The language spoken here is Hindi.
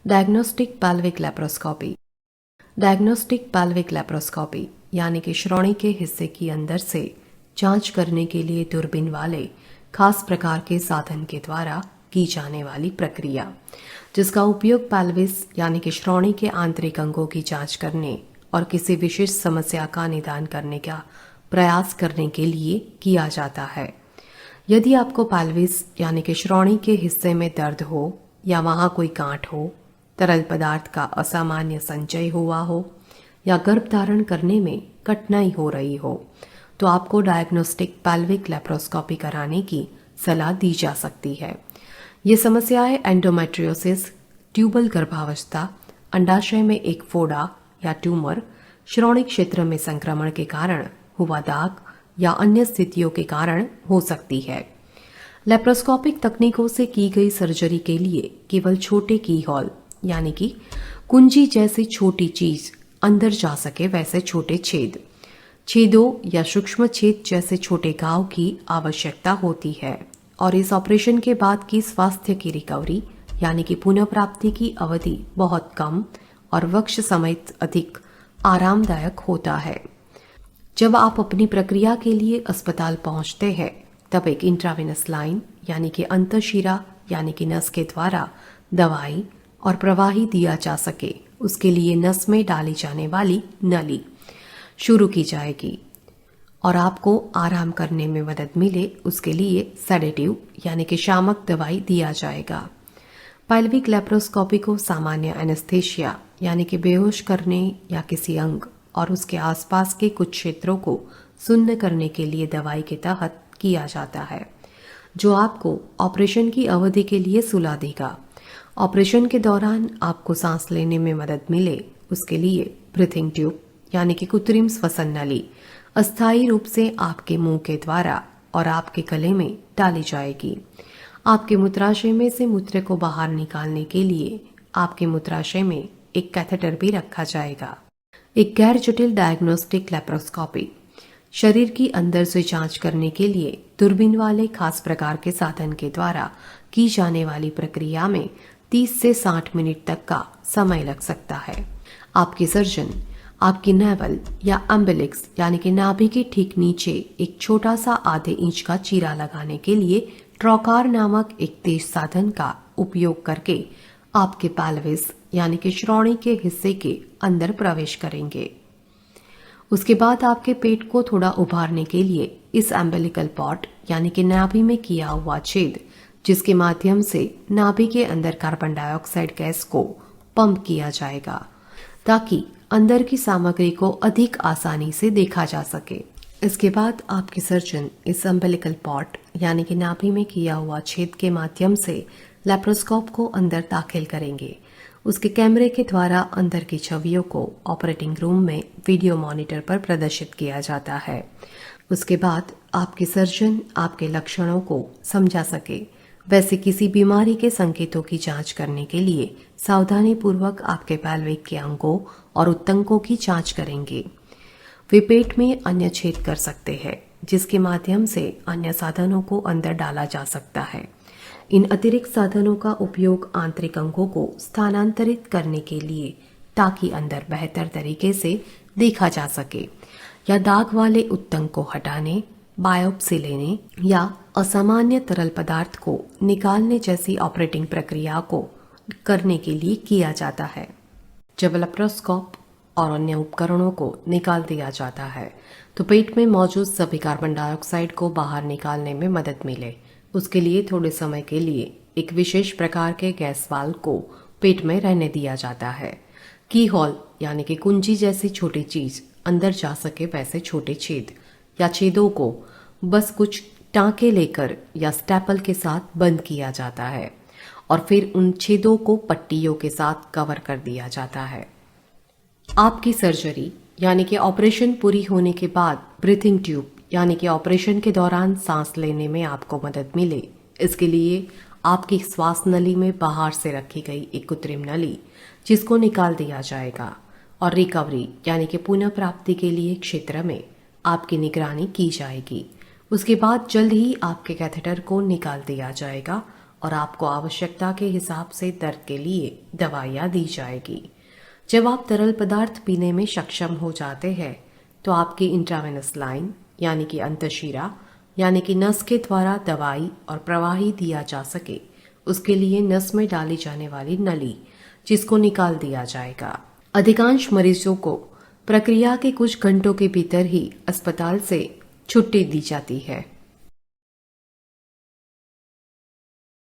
Diagnostic pelvic laparoscopy. Diagnostic pelvic laparoscopy यानी कि श्रोणि के हिस्से की अंदर से जांच करने के लिए दूरबीन वाले खास प्रकार के साधन के द्वारा की जाने वाली प्रक्रिया, जिसका उपयोग पेल्विस यानी कि श्रोणि के आंतरिक अंगों की जांच करने और किसी विशेष समस्या का निदान करने का प्रयास करने के लिए किया जाता है। यदि आपको पेल्विस यानी कि श्रोणि के हिस्से में दर्द हो या वहां कोई गांठ हो, तरल पदार्थ का असामान्य संचय हुआ हो या गर्भधारण करने में कठिनाई हो रही हो, तो आपको डायग्नोस्टिक पेल्विक लेप्रोस्कोपी कराने की सलाह दी जा सकती है। ये समस्याएं एंडोमेट्रियोसिस, ट्यूबल गर्भावस्था, अंडाशय में एक फोड़ा या ट्यूमर, श्रोणि क्षेत्र में संक्रमण के कारण हुआ दाग या अन्य स्थितियों के कारण हो सकती है। लेप्रोस्कोपिक तकनीकों से की गई सर्जरी के लिए केवल छोटे की हॉल यानी कि कुंजी जैसी छोटी चीज अंदर जा सके वैसे छोटे छेदों या सूक्ष्म छेद जैसे छोटे घाव की आवश्यकता होती है और इस ऑपरेशन के बाद की स्वास्थ्य की रिकवरी यानी कि पुनः प्राप्ति की अवधि बहुत कम और वक्ष समेत अधिक आरामदायक होता है। जब आप अपनी प्रक्रिया के लिए अस्पताल पहुंचते हैं, तब एक इंट्रावेनस लाइन यानी कि अंतःशिरा यानी कि नस के द्वारा दवाई और प्रवाही दिया जा सके, उसके लिए नस में डाली जाने वाली नली शुरू की जाएगी और आपको आराम करने में मदद मिले उसके लिए सेडेटिव यानी कि शामक दवाई दिया जाएगा। पेल्विक लेप्रोस्कोपी को सामान्य एनेस्थेशिया यानी कि बेहोश करने या किसी अंग और उसके आसपास के कुछ क्षेत्रों को सुन्न करने के लिए दवाई के तहत किया जाता है, जो आपको ऑपरेशन की अवधि के लिए सुला देगा। ऑपरेशन के दौरान आपको सांस लेने में मदद मिले उसके लिए ब्रीथिंग ट्यूब यानी कि कृत्रिम श्वसन नली अस्थायी रूप से आपके मुंह के द्वारा और आपके गले में डाली जाएगी। आपके मूत्राशय में से मूत्र को बाहर निकालने के लिए आपके मूत्राशय में एक कैथेटर भी रखा जाएगा। एक गैर जटिल डायग्नोस्टिक लेप्रोस्कोपी शरीर की अंदर से जांच करने के लिए दूरबीन वाले खास प्रकार के साधन के द्वारा की जाने वाली प्रक्रिया में 30 से 60 मिनट तक का समय लग सकता है। आपके सर्जन आपकी नेवल या अम्बिलिक्स यानी कि नाभि के ठीक नीचे एक छोटा सा आधे इंच का चीरा लगाने के लिए ट्रोकार नामक एक तेज साधन का उपयोग करके आपके पेल्विस यानी कि श्रोणि के हिस्से के अंदर प्रवेश करेंगे। उसके बाद आपके पेट को थोड़ा उभारने के लिए इस एम्बिलिकल पॉट यानी कि नाभि में किया हुआ छेद, जिसके माध्यम से नाभि के अंदर कार्बन डाइऑक्साइड गैस को पंप किया जाएगा ताकि अंदर की सामग्री को अधिक आसानी से देखा जा सके। इसके बाद आपके सर्जन इस अम्बिलिकल पॉट यानी कि नाभि में किया हुआ छेद के माध्यम से लेप्रोस्कोप को अंदर दाखिल करेंगे। उसके कैमरे के द्वारा अंदर की छवियों को ऑपरेटिंग रूम में वीडियो मॉनिटर पर प्रदर्शित किया जाता है। उसके बाद आपके सर्जन आपके लक्षणों को समझा सके वैसे किसी बीमारी के संकेतों की जांच करने के लिए सावधानी पूर्वक आपके पेल्विक के अंगों और उत्तंकों की जांच करेंगे। वे पेट में अन्य छेद कर सकते हैं, जिसके माध्यम से अन्य साधनों को अंदर डाला जा सकता है। इन अतिरिक्त साधनों का उपयोग आंतरिक अंगों को स्थानांतरित करने के लिए ताकि अंदर बेहतर तरीके से देखा जा सके या दाग वाले उत्तंक को हटाने, बायोप्सी लेने या असामान्य तरल पदार्थ को निकालने जैसी ऑपरेटिंग प्रक्रिया को करने के लिए किया जाता है। जब लेप्रोस्कोप और अन्य उपकरणों को निकाल दिया जाता है, तो पेट में मौजूद सभी कार्बन डाइऑक्साइड को बाहर निकालने में मदद मिले उसके लिए थोड़े समय के लिए एक विशेष प्रकार के गैस वाल्व को पेट में रहने दिया जाता है। की हॉल यानी कि कुंजी जैसी छोटी चीज अंदर जा सके वैसे छोटे छेद या छेदों को बस कुछ टांके लेकर या स्टेपल के साथ बंद किया जाता है और फिर उन छेदों को पट्टियों के साथ कवर कर दिया जाता है। आपकी सर्जरी यानी कि ऑपरेशन पूरी होने के बाद ब्रीथिंग ट्यूब यानी कि ऑपरेशन के दौरान सांस लेने में आपको मदद मिले, इसके लिए आपकी श्वास नली में बाहर से रखी गई एक कृत्रिम नली जिसको निकाल दिया जाएगा और रिकवरी यानी कि पुनः प्राप्ति के लिए क्षेत्र में आपकी निगरानी की जाएगी। उसके बाद जल्द ही आपके कैथेटर को निकाल दिया जाएगा और आपको आवश्यकता के हिसाब से दर्द के लिए दवाइयाँ दी जाएगी। जब आप तरल पदार्थ पीने में सक्षम हो जाते हैं तो आपकी इंट्रावेनस लाइन यानी कि अंतःशिरा यानी कि नस के द्वारा दवाई और प्रवाही दिया जा सके उसके लिए नस में डाली जाने वाली नली जिसको निकाल दिया जाएगा। अधिकांश मरीजों को प्रक्रिया के कुछ घंटों के भीतर ही अस्पताल से छुट्टी दी जाती है।